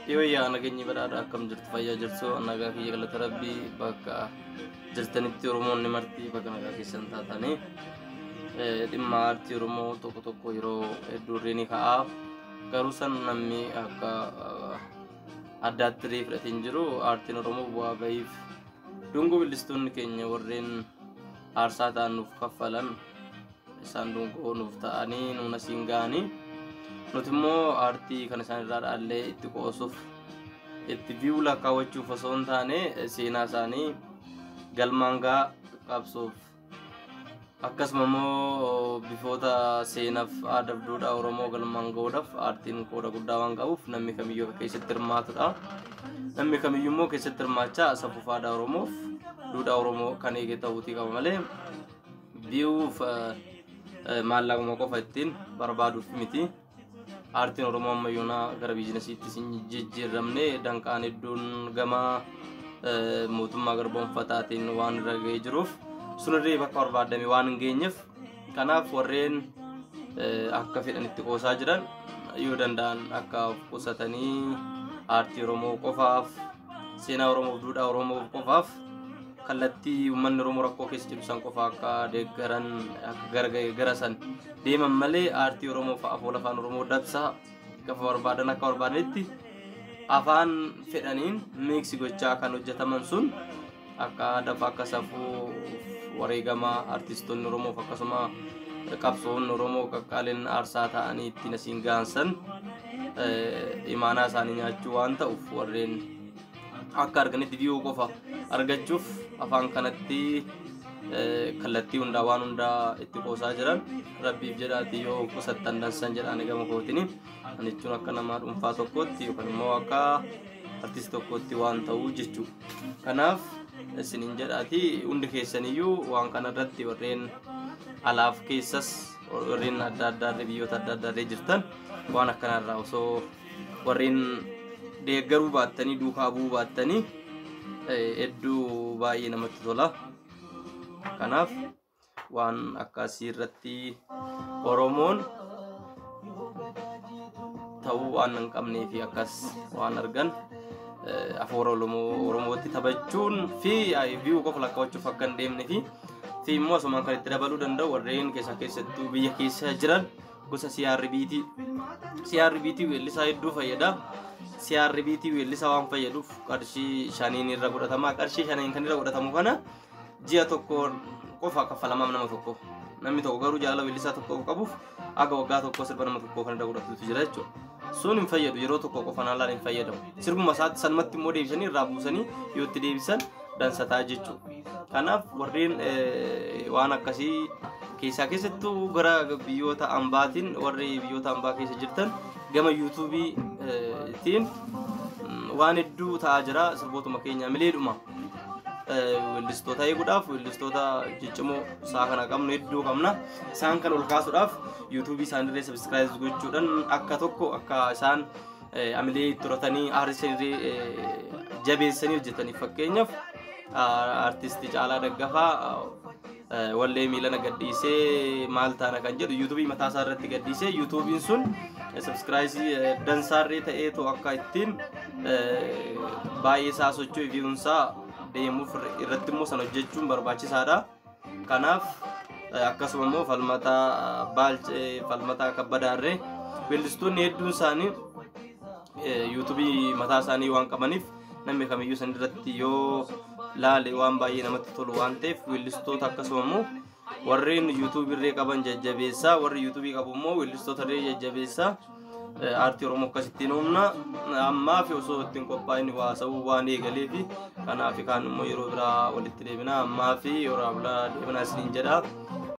Iyoo nageenya badhaadhaa akkam jirtu fayyaa jirtu nagaa kiyya galata rabbii bakka jirtanitti Oromoonni marti bakka nagaa keessan taatanii dhimma aartii Oromoo tokko tokko yeroo hedduu ni ka'a garuu san namni akka addaatti fudhatee hin jiru aartiin Oromoo bu'aa bahiif dungoo bilistoonni keenya warreen aarsaa ta'an nuuf kaffalan isaan dungoo nuuf ta'anii nuuna siin ga'anii nuti immoo aartii kan isaan irraa dhaallee itti qoosuuf itti viiwula kaawwachuuf osoo hin taane seenaa isaanii galmaan gaa qabsuuf akkasuma immoo bifoota seenaaf aadaa fi duudhaa Oromoo galmaan ga'uudhaaf aartiin qooda guddaa waan qabuuf namni kamiyyuu keessatti hirmaatudha. Namni kamiyyuu immoo keessatti hirmaachaa safuu aadaa Oromoof duudhaa Oromoo kan eege ta'uutii qaba malee viiwuuf maallaquma qofa ittiin barbaaduuf miti. Aartiin Oromoo ammayyoonaa gara biizinasiitti sin jijjiiramne danqaan hedduun gama mootummaa garboonfataatiin waan irra ga'ee jiruuf sunirree bakka barbaadame waan hin geenyeef kanaaf warreen akka fedhanitti qoosaa jiran yoo danda'an akka qusatanii aartii Oromoo qofaaf seenaa Oromoo duudhaa Oromoo qofaaf kallattii uummanni Oromoo rakkoo keessa jiru san qofa akka deeggaran akka gara san deeman malee aartii Oromoo afaan afaan Oromoo dabsaa gafa barbaadan akka barbaadanitti afaan fedhaniin miiksi gochaa kan hojjetaman sun akka dafa akka safuu wareegamaa aartistoonni Oromoof akkasuma qabsoonni Oromoo qaqqaaleen aarsaa ta'anii ittiin asiin gaansan imaanaa isaanii nyaachuu waan ta'uuf warreen akka arganitti viiyoo qofa argachuuf afaan kanatti kallattii hundaa waan hundaa itti qoosaa jiran rabbiif jedhaati yoo qusattan dansan jedhaan gama kootini ani jechuun akka nama dhuunfaa tokkotti yookaan immoo akka artiist tokkotti waan ta'uu jechuu kanaaf isiniin jedhaati hundi keessaniyyuu waan kana irratti warreen alaaf keessas warreen adda addaa biyyoota adda addaa jirtan waan akkanarraa osoo warreen deeggaruu baattanii duukaa bu'uu baattanii hedduu baay'ee namatti tola. Kanaaf waan akkasii irratti Oromoon ta'uu waan hin qabnee fi akkas waan argan afaan Oromootti taphachuun fi viiyuu qofa lakkaa'achuuf akka hin deemne fi immoo asumaan kan itti dabaluu danda'u warreen keessattuu biyya keessa jiran gosa CRBT weellisaa hedduu fayyada. CRBT weellisaa waan fayyaduuf qarshii shaniin irra godhatama. Qarshii shaniin kan irra godhatamu kana ji'a tokko qofa kaffalamaa nama tokko. Namni tokko garuu jaalala weellisaa tokko qabuuf aga waggaa tokko sirba nama tokko kan irra godhatutu jira jechuudha. Sun hin fayyadu yeroo tokko qofa naalaan hin fayyadamu. Sirbuma isaatti sanumatti immoo deebisanii irraa buusanii yoo itti deebisan dansataa jechuudha. Kanaaf warreen waan akkasii keessattuu gara biyyoota ambaatiin warri biyyoota ambaa keessa jirtan gama yuutuubii ittiin waan hedduu ta'aa jira sirbootuma keenya mileedhuma weellistoota eeguudhaaf weellistoota ciccimoo isaa kana qabnu hedduu qabna isaan kan ol kaasuudhaaf yuutuubii isaanirree sabskiraayib gochuudhaan akka tokko akka isaan amilee turatanii aartistoonni jabeessanii hojjetaniif fakkeenyaaf aartistii Caalaa Daggafaa wallee miilana gadhiisee maal taana kan jedhu yuutuubii mataa isaa irratti gadhiisee yuutuubiin sun sabskiraayib dansaarree ta'eetu akka ittiin baay'ee isaa socho'u viiyuunsaa deemuuf irratti immoo san hojjechuun barbaachisaadha. Kanaaf akkasuma immoo falmataa kabbadaarree weellistoonni hedduun isaanii yuutuubii mataa isaanii waan qabaniif namni kamiyyuu san irratti yoo laale waan baay'ee namatti tolu waan ta'eef weellistoota akkasuma immoo warreen yuutuubii irree qaban jajjabeessaa warri yuutuubii qabu immoo weellistoota irree jajjabeessaa aartii Oromoo akkasittiin humna ammaa fi osoo ittiin qophaa'in waasa'uu waan eegalee fi kanaaf kaan immoo yeroo biraa walitti deebina ammaa fi yeroo biraa deebina isiniin jedha.